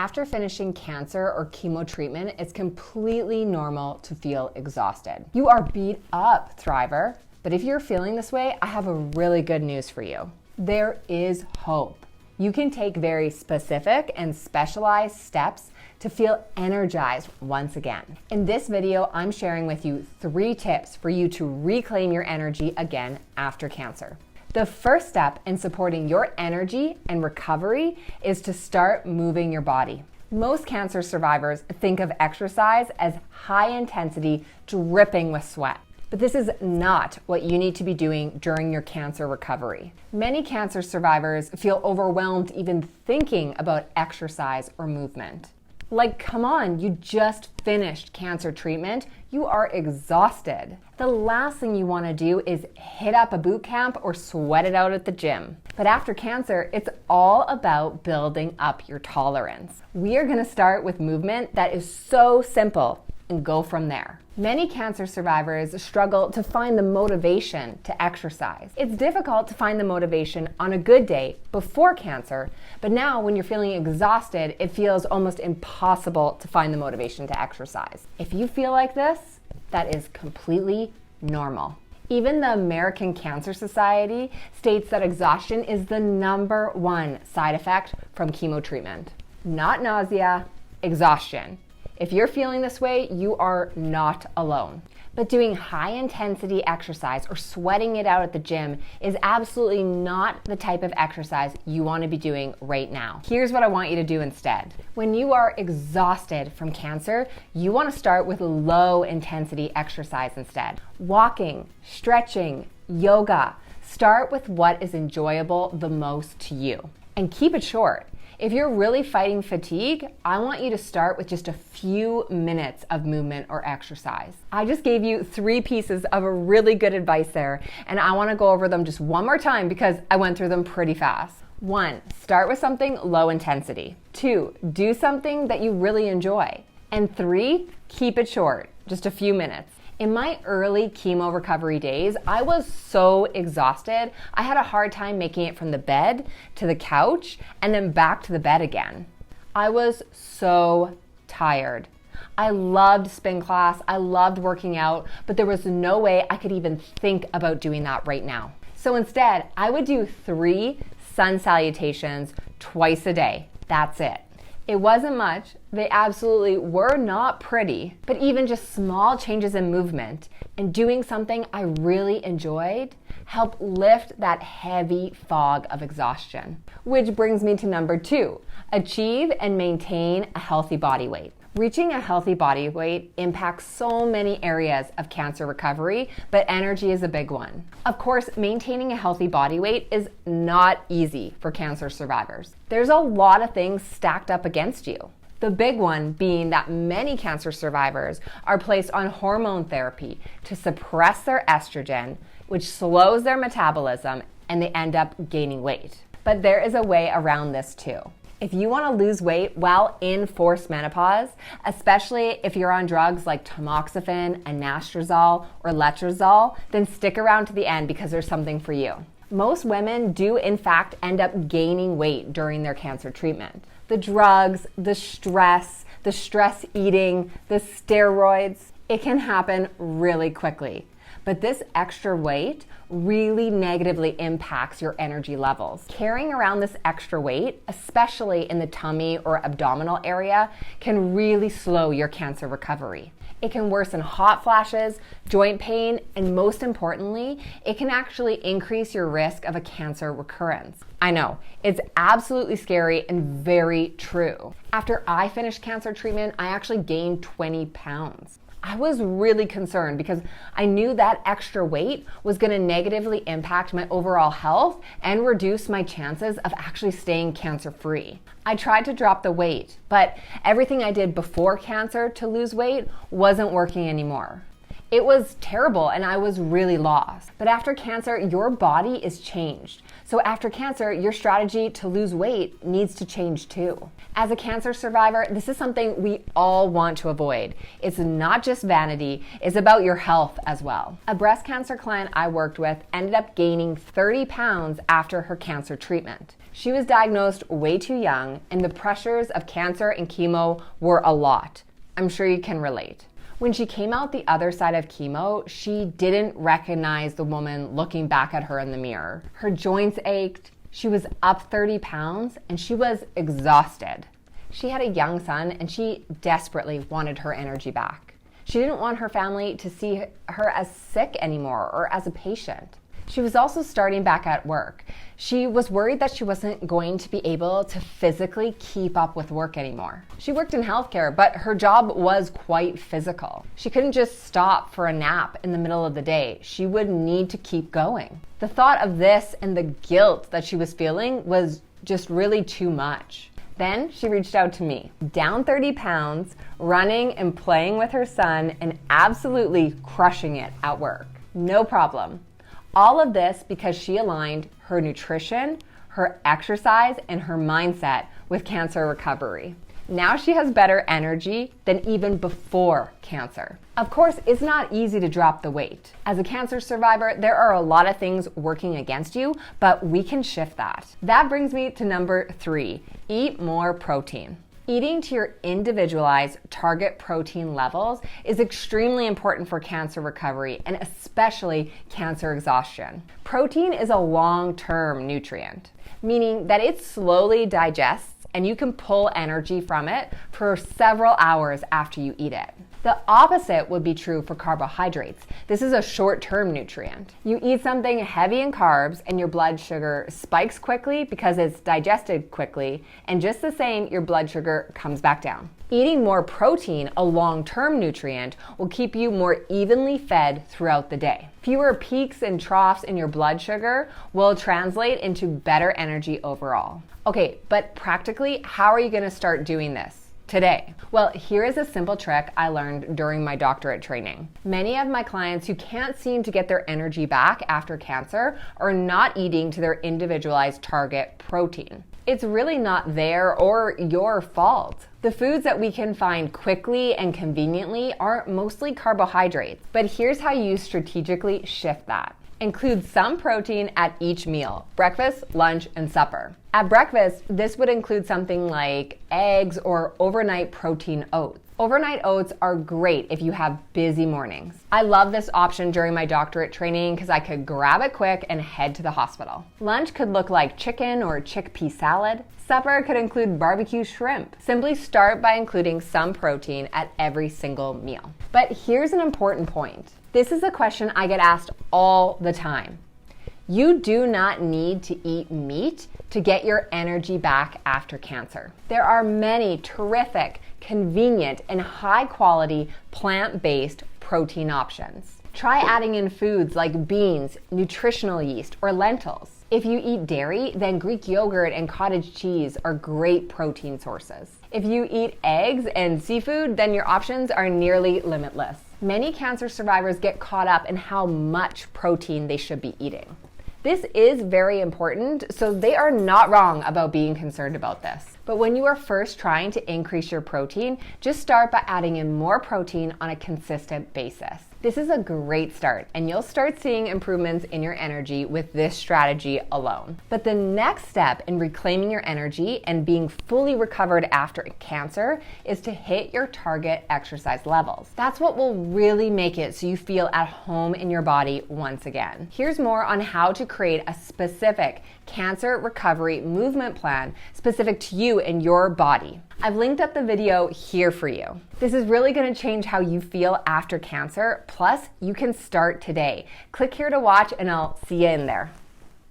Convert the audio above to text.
After finishing cancer or chemo treatment, it's completely normal to feel exhausted. You are beat up, Thriver. But if you're feeling this way, I have a really good news for you. There is hope. You can take very specific and specialized steps to feel energized once again. In this video, I'm sharing with you 3 tips for you to reclaim your energy again after cancer. The first step in supporting your energy and recovery is to start moving your body. Most cancer survivors think of exercise as high intensity, dripping with sweat. But this is not what you need to be doing during your cancer recovery. Many cancer survivors feel overwhelmed even thinking about exercise or movement. Like, come on, you just finished cancer treatment. You are exhausted. The last thing you want to do is hit up a boot camp or sweat it out at the gym. But after cancer, it's all about building up your tolerance. We are going to start with movement that is so simple and go from there. Many cancer survivors struggle to find the motivation to exercise. It's difficult to find the motivation on a good day before cancer, but now when you're feeling exhausted, it feels almost impossible to find the motivation to exercise. If you feel like this, that is completely normal. Even the American Cancer Society states that exhaustion is the #1 side effect from chemo treatment. Not nausea, exhaustion. If you're feeling this way, you are not alone. But doing high intensity exercise or sweating it out at the gym is absolutely not the type of exercise you want to be doing right now. Here's what I want you to do instead. When you are exhausted from cancer, you want to start with low intensity exercise instead. Walking, stretching, yoga. Start with what is enjoyable the most to you. And keep it short. If you're really fighting fatigue, I want you to start with just a few minutes of movement or exercise. I just gave you 3 pieces of a really good advice there, and I want to go over them just one more time because I went through them pretty fast. 1, start with something low intensity. 2, do something that you really enjoy. And 3, keep it short, just a few minutes. In my early chemo recovery days, I was so exhausted, I had a hard time making it from the bed to the couch and then back to the bed again. I was so tired. I loved spin class, I loved working out, but there was no way I could even think about doing that right now. So instead, I would do 3 sun salutations twice a day. That's it. It wasn't much, they absolutely were not pretty, but even just small changes in movement and doing something I really enjoyed helped lift that heavy fog of exhaustion. Which brings me to number 2, achieve and maintain a healthy body weight. Reaching a healthy body weight impacts so many areas of cancer recovery, but energy is a big one. Of course, maintaining a healthy body weight is not easy for cancer survivors. There's a lot of things stacked up against you. The big one being that many cancer survivors are placed on hormone therapy to suppress their estrogen, which slows their metabolism, and they end up gaining weight. But there is a way around this too. If you want to lose weight while in forced menopause, especially if you're on drugs like tamoxifen, anastrozole, or letrozole, then stick around to the end because there's something for you. Most women do in fact end up gaining weight during their cancer treatment. The drugs, the stress eating, the steroids, it can happen really quickly. But this extra weight really negatively impacts your energy levels. Carrying around this extra weight, especially in the tummy or abdominal area, can really slow your cancer recovery. It can worsen hot flashes, joint pain, and most importantly, it can actually increase your risk of a cancer recurrence. I know, it's absolutely scary and very true. After I finished cancer treatment, I actually gained 20 pounds. I was really concerned because I knew that extra weight was going to negatively impact my overall health and reduce my chances of actually staying cancer-free. I tried to drop the weight, but everything I did before cancer to lose weight wasn't working anymore. It was terrible and I was really lost. But after cancer, your body is changed. So after cancer, your strategy to lose weight needs to change too. As a cancer survivor, this is something we all want to avoid. It's not just vanity, it's about your health as well. A breast cancer client I worked with ended up gaining 30 pounds after her cancer treatment. She was diagnosed way too young, and the pressures of cancer and chemo were a lot. I'm sure you can relate. When she came out the other side of chemo, she didn't recognize the woman looking back at her in the mirror. Her joints ached, she was up 30 pounds, and she was exhausted. She had a young son, and she desperately wanted her energy back. She didn't want her family to see her as sick anymore or as a patient. She was also starting back at work. She was worried that she wasn't going to be able to physically keep up with work anymore. She worked in healthcare, but her job was quite physical. She couldn't just stop for a nap in the middle of the day. She would need to keep going. The thought of this and the guilt that she was feeling was just really too much. Then she reached out to me, down 30 pounds, running and playing with her son, and absolutely crushing it at work. No problem. All of this because she aligned her nutrition, her exercise, and her mindset with cancer recovery. Now she has better energy than even before cancer. Of course, it's not easy to drop the weight. As a cancer survivor, there are a lot of things working against you, but we can shift that. That brings me to number 3, eat more protein. Eating to your individualized target protein levels is extremely important for cancer recovery and especially cancer exhaustion. Protein is a long-term nutrient, meaning that it slowly digests and you can pull energy from it for several hours after you eat it. The opposite would be true for carbohydrates. This is a short-term nutrient. You eat something heavy in carbs and your blood sugar spikes quickly because it's digested quickly, and just the same, your blood sugar comes back down. Eating more protein, a long-term nutrient, will keep you more evenly fed throughout the day. Fewer peaks and troughs in your blood sugar will translate into better energy overall. Okay, but practically, how are you going to start doing this today? Well, here is a simple trick I learned during my doctorate training. Many of my clients who can't seem to get their energy back after cancer are not eating to their individualized target protein. It's really not their or your fault. The foods that we can find quickly and conveniently are mostly carbohydrates, but here's how you strategically shift that. Include some protein at each meal, breakfast, lunch, and supper. At breakfast, this would include something like eggs or overnight protein oats. Overnight oats are great if you have busy mornings. I love this option during my doctorate training because I could grab it quick and head to the hospital. Lunch could look like chicken or chickpea salad. Supper could include barbecue shrimp. Simply start by including some protein at every single meal. But here's an important point. This is a question I get asked all the time. You do not need to eat meat to get your energy back after cancer. There are many terrific, convenient, and high-quality plant-based protein options. Try adding in foods like beans, nutritional yeast, or lentils. If you eat dairy, then Greek yogurt and cottage cheese are great protein sources. If you eat eggs and seafood, then your options are nearly limitless. Many cancer survivors get caught up in how much protein they should be eating. This is very important, so they are not wrong about being concerned about this. But when you are first trying to increase your protein, just start by adding in more protein on a consistent basis. This is a great start, and you'll start seeing improvements in your energy with this strategy alone. But the next step in reclaiming your energy and being fully recovered after cancer is to hit your target exercise levels. That's what will really make it so you feel at home in your body once again. Here's more on how to create a specific cancer recovery movement plan specific to you and your body. I've linked up the video here for you. This is really going to change how you feel after cancer, plus you can start today. Click here to watch and I'll see you in there.